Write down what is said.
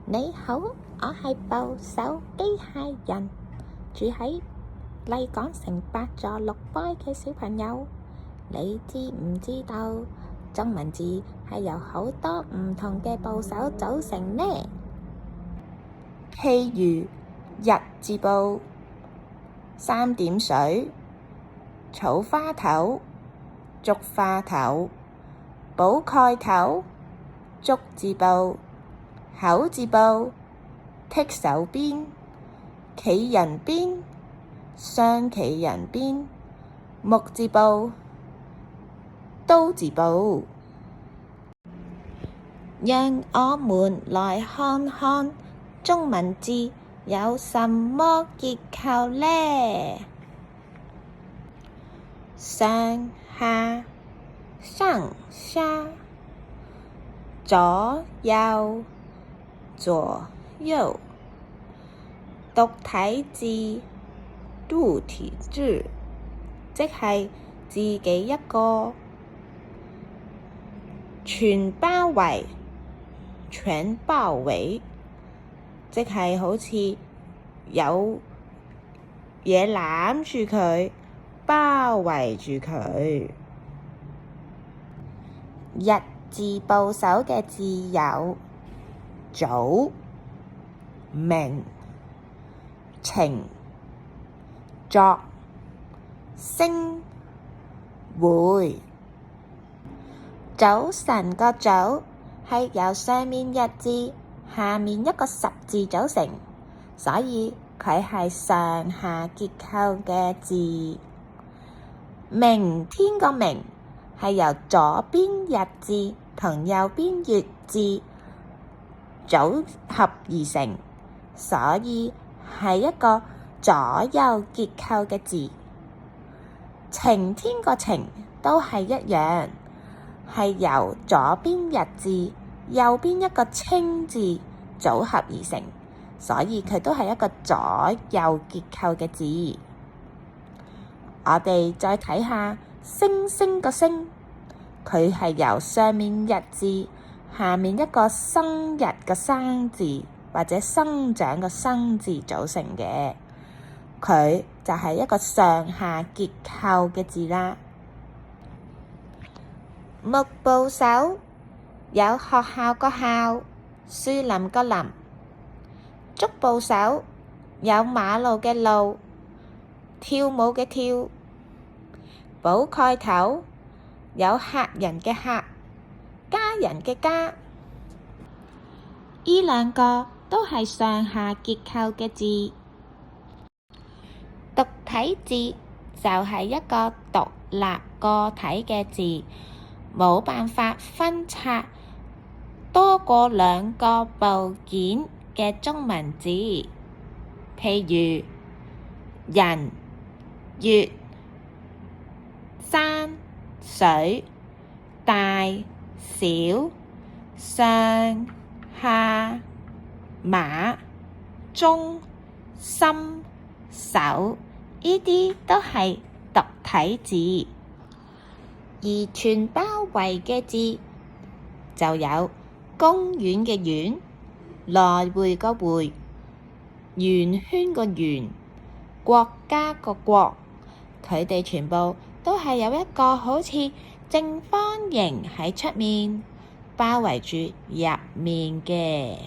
你好，我係部手機械人，住喺麗港城8座6街嘅小朋友。你知唔知道中文字係由好多唔同嘅部首組成呢？譬如日字部、三點水、草花頭、竹花頭、寶蓋頭、竹字部、口字部、剔手邊、企人邊、雙企人邊、木字部、刀字部。讓我們來看看中文字有什麼結構呢？上下、上下、左右、左右。獨體字、獨體字，即係自己一個。全包圍、全包圍，即係好似有嘢攬住佢，包圍住佢。日字部首嘅字有早、明、晴、昨、星、會。早晨個早係由上面日字，下面一個十字組成，所以佢係上下結構嘅字。明天個明係由左邊日字同右邊月字組合而成，所以係一個左右結構嘅字。晴天個晴都係一樣，係由左邊日字、右邊一個清字組合而成，所以佢都係一個左右結構嘅字。我哋再睇下星星個星，佢係由上面日字、下面一個生日嘅生字或者生長嘅生字組成嘅，佢就係一個上下結構嘅字啦。木部首有學校個校、樹林個林。竹部首有馬路嘅路、跳舞嘅跳。寶蓋頭有客人嘅客、家人嘅家。呢兩個都係上下結構嘅字。獨體字就係一個獨立個體嘅字，冇辦法分拆多過兩個部件嘅中文字，譬如人、月、山、水、大、小、上、下、馬、中、心、手，呢啲都係獨體字。而全包圍嘅字就有公園嘅園、來回個回、圓圈個圓、國家個國，佢哋全部都係有一個好似正方形喺出面包圍住入面嘅。